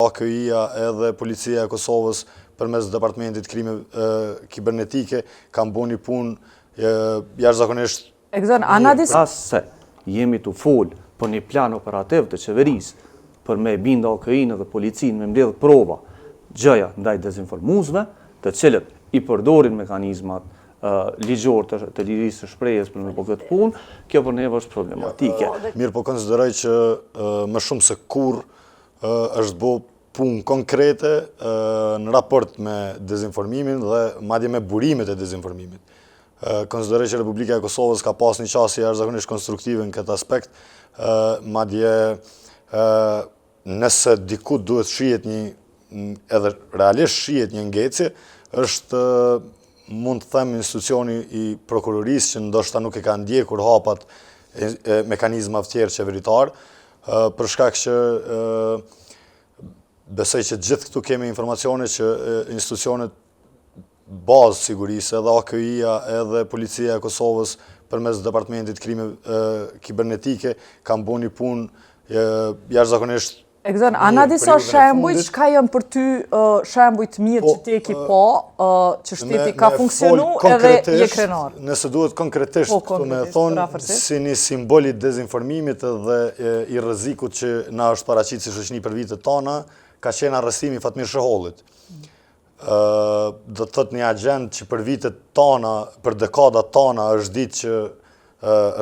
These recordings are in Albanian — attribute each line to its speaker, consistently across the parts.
Speaker 1: AKI-ja edhe Policia e Kosovës përmes Departamentit Krimeve Kibernetike kanë bërë një punë jashtëzakonisht.
Speaker 2: Ras se jemi të folë për një plan operativ të qeverisë për me binda AKI-në dhe policinë me mbledh prova gjëja ndaj dezinformuesve, të cilët i përdorin mekanizmat ligjor të lirisë së shprehjes për me po këtë punë, kjo për neve është problematike.
Speaker 1: Mirë, po konsideroj që më shumë se kur është bo punë konkrete në raport me dezinformimin dhe madje me burimet e dezinformimit. Konsideroj që Republika e Kosovës ka pas një qasje jashtëzakonisht konstruktive në këtë aspekt, madje nëse diku duhet shihet edhe realisht shihet një ngecje, është mund të them institucioni i prokurorisë që ndoshta nuk e ka ndjekur hapat e mekanizmave tjerë qeveritar, për shkak që besoj që gjithë këtu kemi informacione që institucionet bazë sigurisë, edhe AKI-ja, edhe Policia e Kosovës përmes Departamentit Krimeve Kibernetike kanë bërë një punë jashtëzakonisht.
Speaker 3: Ana disa shembuj, çka janë për ty shembuj të mirë që ti e ki pa, që shteti ka funksionu edhe je krenar?
Speaker 1: Nëse duhet konkretisht të me thonë si një simbol i dezinformimit dhe i rrezikut që na është paraqitur si shoqëni për vitet tona, ka qenë arrestimi i Fatmir Shohollit. Do të thotë një agent që për vitet tona, për dekadat tona është ditë që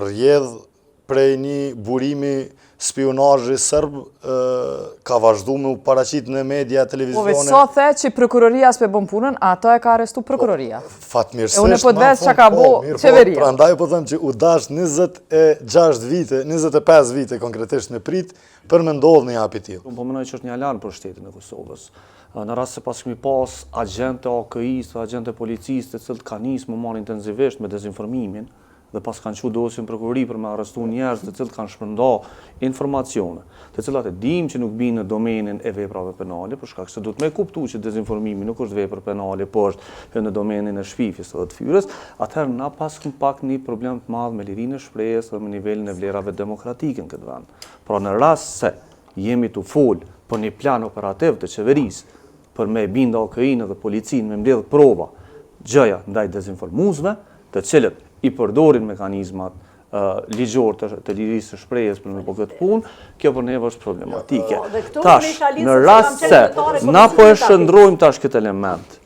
Speaker 1: rrjedh prej një burimi spionazhi serb, ka vazhdu me u paraqit në media, televizione.
Speaker 3: Po sa the që prokuroria s'pe bën punën, ato e ka arrestu prokuroria.
Speaker 1: Fatmirësisht.
Speaker 3: E unë po të vesh që ka bo qeveria.
Speaker 1: Prandaj po them që u dash 26 vite, 25 vite konkretisht në prit, për me ndodhë një hap i tillë.
Speaker 2: Unë po mendoj që është një alarm për shtetin e Kosovës. Në rast se pas kemi pas agente AKI-s, agente policisë, të cilët kanë nisë më marrë intensivisht me dezinformimin, dhe pas kanë qu dosjen prokurori për me arrestu njerëz të cilët kanë shpërnda informacione, të cilat e dim që nuk binë në domenin e veprave penale, për shkak se duhet me kuptu që dezinformimi nuk është vepër penale, por është në domenin e shfifjes dhe të fyres, atëherë na pas këm pak një problem të madh me lirinë e shprehjes dhe me nivelin e vlerave demokratike në këtë vend. Pra në rast se jemi të folë për një plan operativ të qeverisë për me binda AKI-në dhe policinë me mbledh prova gjëja ndaj dezinformuesve, të cilët i përdorin mekanizmat ligjor të lirisë së shprehjes për me po këtë punë, kjo për neve është problematike. Tash, në rast se na po e shndrojmë tash këtë element,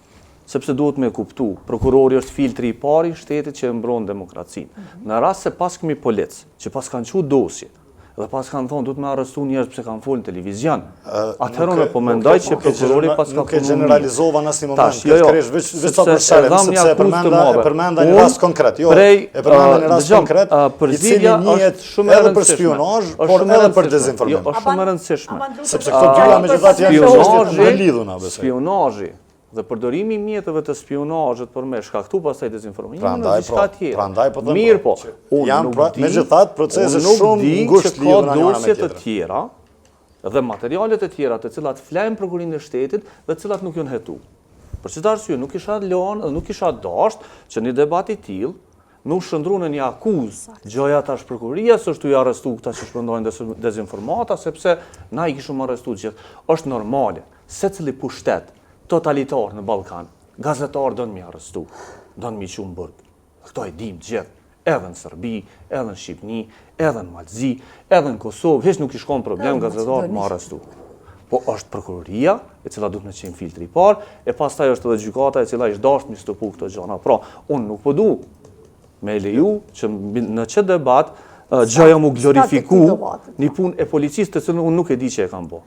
Speaker 2: sepse duhet me kuptu, prokurori është filtri i parë i shtetit që e mbron demokracinë. Në rast se pas kemi polic, që pas kanë qu dosje, dhe pas kanë thonë duhet me arrestu njerëz pse kanë folë në televizion. Atëherë unë po mendoj që prokurori pas ka punuar.
Speaker 1: Nuk e generalizova në asnjë moment, veç sa për shkak sepse e përmenda një rast konkret. Jo, e përmenda një rast konkret, i cili njihet edhe për spionazh, por edhe për dezinformim.
Speaker 2: Është shumë e rëndësishme.
Speaker 1: Sepse këto dyja megjithatë janë çështje të lidhuna, besoj.
Speaker 2: Spionazhi dhe përdorimi i mjetëve të spionazhit për me shkaktu pastaj dezinformimin në diçka tjetër.
Speaker 1: Prandaj po them.
Speaker 2: Mirë po.
Speaker 1: Megjithatë procese shumë ngushtë lidhur
Speaker 2: ka dosje të tjera dhe materiale të tjera të cilat flajnë prokurorinë e shtetit dhe të cilat nuk janë hetu. Për çfarë arsye nuk kisha lënë dhe nuk kisha dashur që një debat i tillë me u shndru në një akuzë gjoja tash prokuroria s'është tu arrestu këta që shpërndajnë dezinformata sepse na i kishim arrestuar gjithë. Është normale. Secili pushtet totalitar në Ballkan, gazetar do në mi arrestu, do në mi qunë në burg. Këto e dim gjithë, edhe në Serbi, edhe në Shqipni, edhe në Malzi, edhe në Kosovë, heq nuk i shkon problem gazetar të më arrestu. Po është prokuroria, e cila duhet me qenë filtri i parë, e pastaj është edhe gjykata e cila ishtë dasht mi stopu këto gjana. Pra, unë nuk po du me leju që në që debat, gjëja mu glorifiku një punë e policisë të cilën unë nuk e di që e kam bo.